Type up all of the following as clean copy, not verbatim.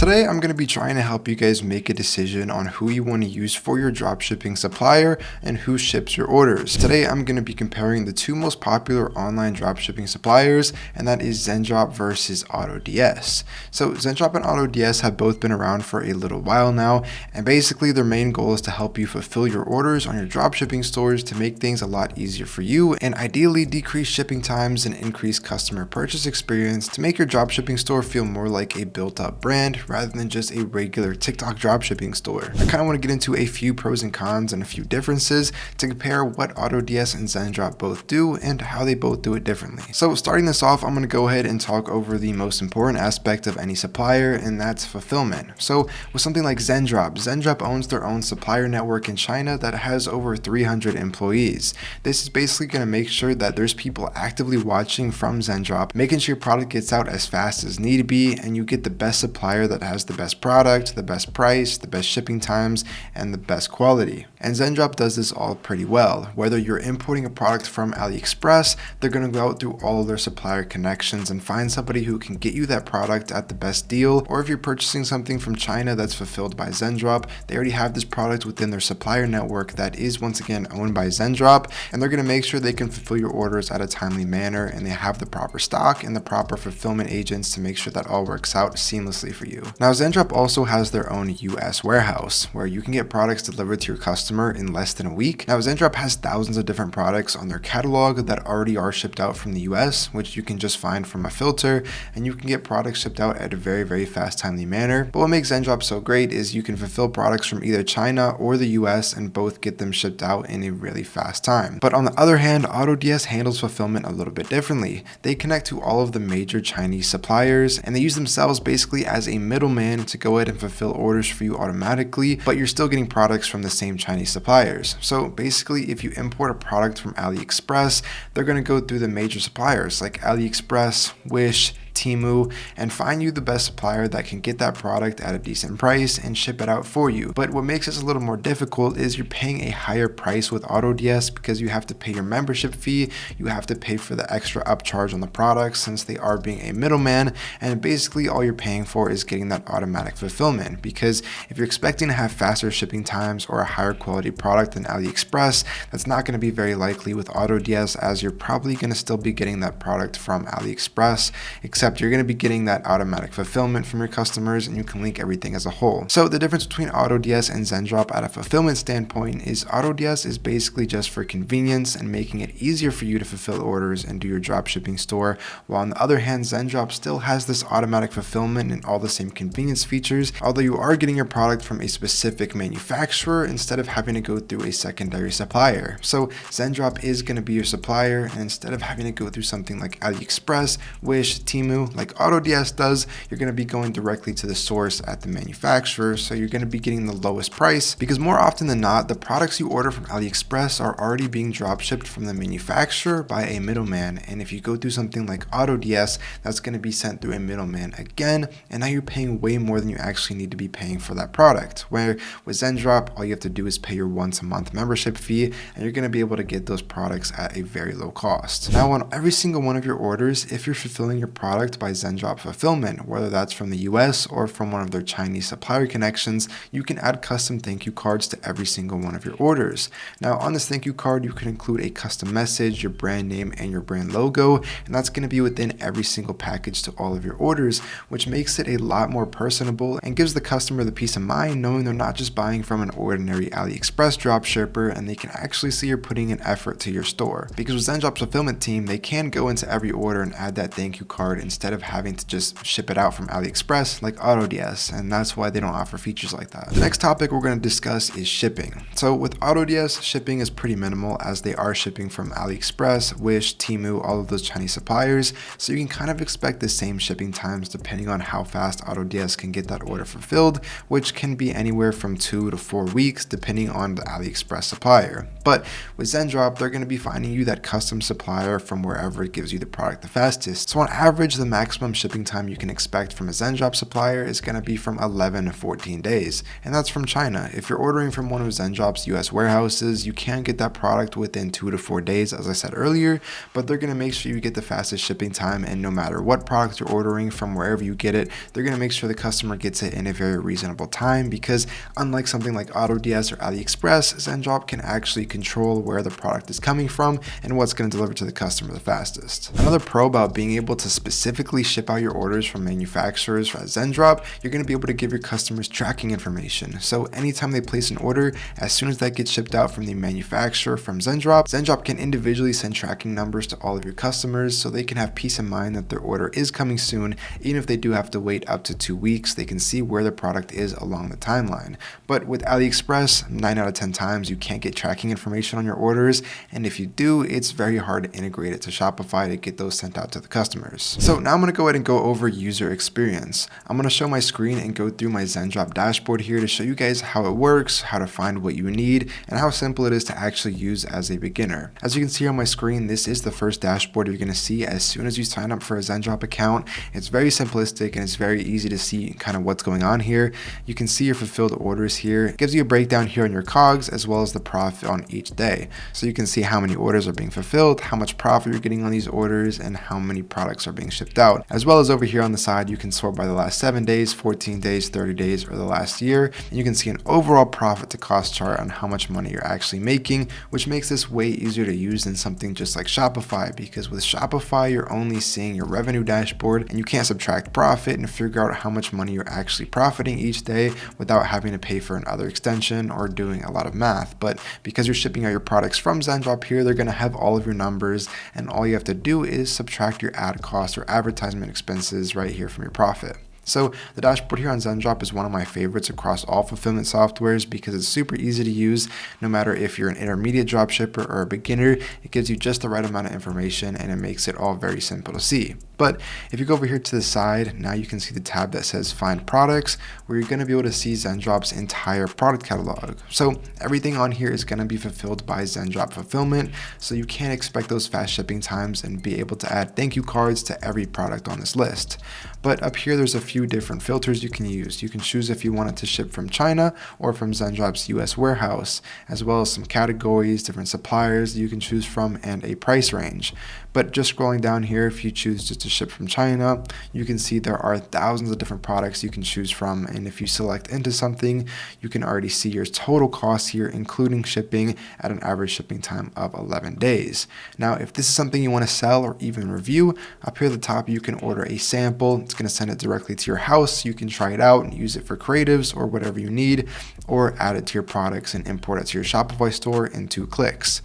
Today, I'm going to be trying to help you guys make a decision on who you want to use for your dropshipping supplier and who ships your orders. Today, I'm going to be comparing the two most popular online dropshipping suppliers, and that is Zendrop versus AutoDS. So Zendrop and AutoDS have both been around for a little while now, and basically their main goal is to help you fulfill your orders on your dropshipping stores to make things a lot easier for you, and ideally decrease shipping times and increase customer purchase experience to make your dropshipping store feel more like a built-up brand rather than just a regular TikTok dropshipping store. I kind of want to get into a few pros and cons and a few differences to compare what AutoDS and Zendrop both do and how they both do it differently. So starting this off, I'm going to go ahead and talk over the most important aspect of any supplier, and that's fulfillment. So with something like Zendrop owns their own supplier network in China that has over 300 employees. This is basically going to make sure that there's people actively watching from Zendrop, making sure your product gets out as fast as need be, and you get the best supplier that has the best product, the best price, the best shipping times, and the best quality. And Zendrop does this all pretty well. Whether you're importing a product from AliExpress, they're going to go out through all of their supplier connections and find somebody who can get you that product at the best deal. Or if you're purchasing something from China that's fulfilled by Zendrop, they already have this product within their supplier network that is once again owned by Zendrop, and they're going to make sure they can fulfill your orders at a timely manner, and they have the proper stock and the proper fulfillment agents to make sure that all works out seamlessly for you. Now, Zendrop also has their own US warehouse where you can get products delivered to your customer in less than a week. Now, Zendrop has thousands of different products on their catalog that already are shipped out from the US, which you can just find from a filter, and you can get products shipped out at a very fast, timely manner. But what makes Zendrop so great is you can fulfill products from either China or the US and both get them shipped out in a really fast time. But on the other hand, AutoDS handles fulfillment a little bit differently. They connect to all of the major Chinese suppliers, and they use themselves basically as a middleman to go ahead and fulfill orders for you automatically, but you're still getting products from the same Chinese suppliers. So basically, if you import a product from AliExpress, they're going to go through the major suppliers like AliExpress, Wish, Temu, and find you the best supplier that can get that product at a decent price and ship it out for you. But what makes this a little more difficult is you're paying a higher price with AutoDS because you have to pay your membership fee, you have to pay for the extra upcharge on the products since they are being a middleman, and basically all you're paying for is getting that automatic fulfillment. Because if you're expecting to have faster shipping times or a higher quality product than AliExpress, that's not going to be very likely with AutoDS, as you're probably going to still be getting that product from AliExpress, except you're going to be getting that automatic fulfillment from your customers, and you can link everything as a whole. So the difference between AutoDS and Zendrop at a fulfillment standpoint is AutoDS is basically just for convenience and making it easier for you to fulfill orders and do your dropshipping store, while on the other hand, Zendrop still has this automatic fulfillment and all the same convenience features, although you are getting your product from a specific manufacturer instead of having to go through a secondary supplier. So Zendrop is going to be your supplier, and instead of having to go through something like AliExpress, Wish, Temu, like AutoDS does, you're going to be going directly to the source at the manufacturer, so you're going to be getting the lowest price, because more often than not, the products you order from AliExpress are already being drop shipped from the manufacturer by a middleman, and if you go through something like AutoDS, that's going to be sent through a middleman again, and now you're paying way more than you actually need to be paying for that product. Where with Zendrop, all you have to do is pay your once a month membership fee, and you're going to be able to get those products at a very low cost. Now, on every single one of your orders, if you're fulfilling your product by Zendrop fulfillment, whether that's from the US or from one of their Chinese supplier connections, you can add custom thank you cards to every single one of your orders. Now, on this thank you card, you can include a custom message, your brand name, and your brand logo, and that's going to be within every single package to all of your orders, which makes it a lot more personable and gives the customer the peace of mind knowing they're not just buying from an ordinary AliExpress dropshipper, and they can actually see you're putting an effort to your store. Because with Zendrop's fulfillment team, they can go into every order and add that thank you card instead of having to just ship it out from AliExpress like AutoDS, and that's why they don't offer features like that. The next topic we're going to discuss is shipping. So with AutoDS, shipping is pretty minimal as they are shipping from AliExpress, Wish, Temu, all of those Chinese suppliers, so you can kind of expect the same shipping times depending on how fast AutoDS can get that order fulfilled, which can be anywhere from 2 to 4 weeks depending on the AliExpress supplier. But with Zendrop, they're going to be finding you that custom supplier from wherever it gives you the product the fastest. So on average, the the maximum shipping time you can expect from a Zendrop supplier is going to be from 11 to 14 days, and that's from China. If you're ordering from one of Zendrop's US warehouses, you can get that product within 2 to 4 days, as I said earlier, but they're going to make sure you get the fastest shipping time, and no matter what product you're ordering from wherever you get it, they're going to make sure the customer gets it in a very reasonable time, because unlike something like AutoDS or AliExpress, Zendrop can actually control where the product is coming from and what's going to deliver to the customer the fastest. Another pro about being able to specifically ship out your orders from manufacturers at Zendrop, you're going to be able to give your customers tracking information. So anytime they place an order, as soon as that gets shipped out from the manufacturer from Zendrop, Zendrop can individually send tracking numbers to all of your customers so they can have peace of mind that their order is coming soon. Even if they do have to wait up to 2 weeks, they can see where the product is along the timeline. But with AliExpress, 9 out of 10 times you can't get tracking information on your orders, and if you do, it's very hard to integrate it to Shopify to get those sent out to the customers. So now I'm going to go ahead and go over user experience. I'm going to show my screen and go through my Zendrop dashboard here to show you guys how it works, how to find what you need, and how simple it is to actually use as a beginner. As you can see on my screen, this is the first dashboard you're going to see as soon as you sign up for a Zendrop account. It's very simplistic and it's very easy to see kind of what's going on here. You can see your fulfilled orders here. It gives you a breakdown here on your COGS as well as the profit on each day. So you can see how many orders are being fulfilled, how much profit you're getting on these orders, and how many products are being shipped out. As well as over here on the side, you can sort by the last 7 days, 14 days, 30 days, or the last year. And you can see an overall profit to cost chart on how much money you're actually making, which makes this way easier to use than something just like Shopify, because with Shopify, you're only seeing your revenue dashboard and you can't subtract profit and figure out how much money you're actually profiting each day without having to pay for another extension or doing a lot of math. But because you're shipping out your products from Zendrop here, they're going to have all of your numbers, and all you have to do is subtract your ad costs or advertisement expenses right here from your profit. So the dashboard here on Zendrop is one of my favorites across all fulfillment softwares because it's super easy to use. No matter if you're an intermediate dropshipper or a beginner, it gives you just the right amount of information and it makes it all very simple to see. But if you go over here to the side, now you can see the tab that says Find Products, where you're going to be able to see Zendrop's entire product catalog. So everything on here is going to be fulfilled by Zendrop Fulfillment, so you can't expect those fast shipping times and be able to add thank you cards to every product on this list. But up here, there's a few different filters you can use. You can choose if you want it to ship from China or from Zendrop's US warehouse, as well as some categories, different suppliers you can choose from, and a price range. But just scrolling down here, if you choose just to ship from China, you can see there are thousands of different products you can choose from. And if you select into something, you can already see your total cost here, including shipping, at an average shipping time of 11 days. Now, if this is something you want to sell or even review, up here at the top, you can order a sample. It's going to send it directly to your house. You can try it out and use it for creatives or whatever you need, or add it to your products and import it to your Shopify store in 2 clicks.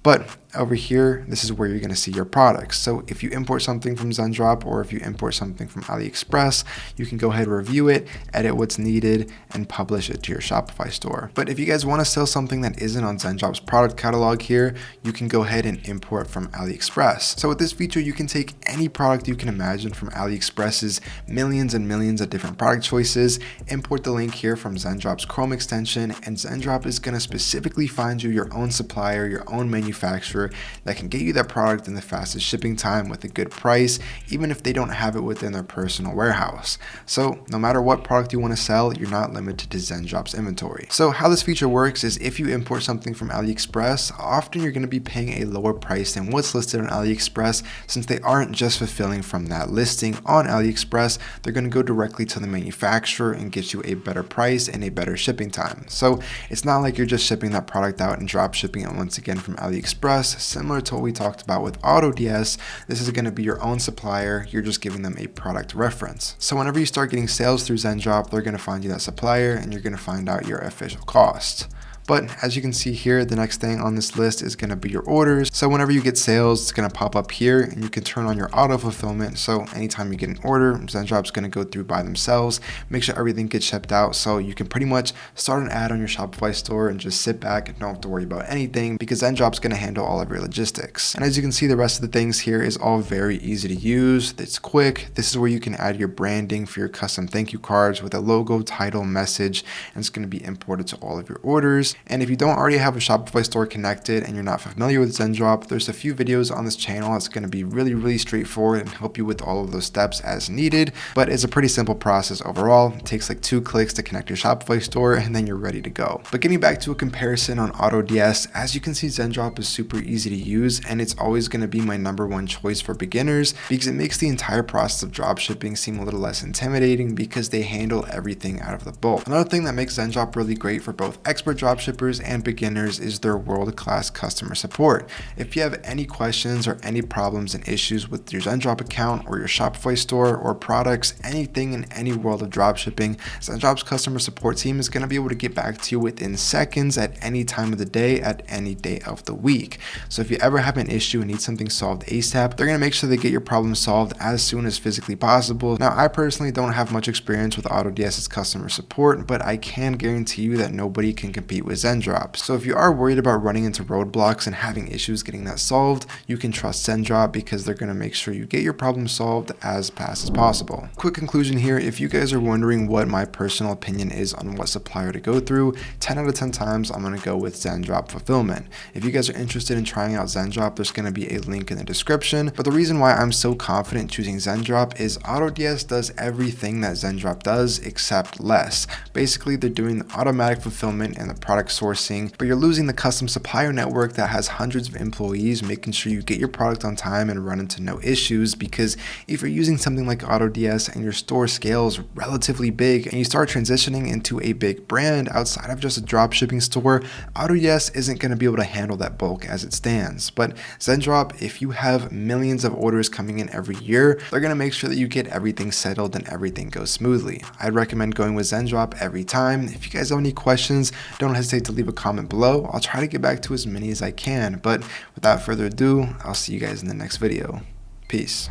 But over here, this is where you're going to see your products. So if you import something from Zendrop or if you import something from AliExpress, you can go ahead and review it, edit what's needed, and publish it to your Shopify store. But if you guys want to sell something that isn't on Zendrop's product catalog here, you can go ahead and import from AliExpress. So with this feature, you can take any product you can imagine from AliExpress's millions and millions of different product choices, import the link here from Zendrop's Chrome extension, and Zendrop is going to specifically find you your own supplier, your own manufacturer that can get you that product in the fastest shipping time with a good price, even if they don't have it within their personal warehouse. So no matter what product you want to sell, you're not limited to Zendrop's inventory. So how this feature works is if you import something from AliExpress, often you're going to be paying a lower price than what's listed on AliExpress, since they aren't just fulfilling from that listing on AliExpress. They're going to go directly to the manufacturer and get you a better price and a better shipping time. So it's not like you're just shipping that product out and drop shipping it once again from AliExpress. Similar to what we talked about with AutoDS, this is going to be your own supplier. You're just giving them a product reference. So whenever you start getting sales through Zendrop, they're going to find you that supplier and you're going to find out your official cost. But as you can see here, the next thing on this list is going to be your orders. So whenever you get sales, it's going to pop up here and you can turn on your auto fulfillment. So anytime you get an order, Zendrop's going to go through by themselves, make sure everything gets shipped out. So you can pretty much start an ad on your Shopify store and just sit back and don't have to worry about anything because Zendrop's going to handle all of your logistics. And as you can see, the rest of the things here is all very easy to use. It's quick. This is where you can add your branding for your custom thank you cards with a logo, title, message, and it's going to be imported to all of your orders. And if you don't already have a Shopify store connected and you're not familiar with Zendrop, there's a few videos on this channel that's going to be really straightforward and help you with all of those steps as needed. But it's a pretty simple process overall. It takes like 2 clicks to connect your Shopify store and then you're ready to go. But getting back to a comparison on AutoDS, as you can see, Zendrop is super easy to use and it's always going to be my #1 choice for beginners because it makes the entire process of dropshipping seem a little less intimidating because they handle everything out of the bulk. Another thing that makes Zendrop really great for both expert dropshippers and beginners is their world-class customer support. If you have any questions or any problems and issues with your Zendrop account or your Shopify store or products, anything in any world of dropshipping, Zendrop's customer support team is going to be able to get back to you within seconds at any time of the day, at any day of the week. So if you ever have an issue and need something solved ASAP, they're going to make sure they get your problem solved as soon as physically possible. Now, I personally don't have much experience with AutoDS's customer support, but I can guarantee you that nobody can compete with Zendrop. So if you are worried about running into roadblocks and having issues getting that solved, you can trust Zendrop because they're going to make sure you get your problem solved as fast as possible. Quick conclusion here, if you guys are wondering what my personal opinion is on what supplier to go through, 10 out of 10 times I'm going to go with Zendrop fulfillment. If you guys are interested in trying out Zendrop, there's going to be a link in the description. But the reason why I'm so confident choosing Zendrop is AutoDS does everything that Zendrop does except less. Basically, they're doing the automatic fulfillment and the product sourcing, but you're losing the custom supplier network that has hundreds of employees making sure you get your product on time and run into no issues. Because if you're using something like AutoDS and your store scales relatively big and you start transitioning into a big brand outside of just a dropshipping store, AutoDS isn't going to be able to handle that bulk as it stands. But Zendrop, if you have millions of orders coming in every year, they're going to make sure that you get everything settled and everything goes smoothly. I'd recommend going with Zendrop every time. If you guys have any questions, don't hesitate to leave a comment below. I'll try to get back to as many as I can. But without further ado, I'll see you guys in the next video. Peace.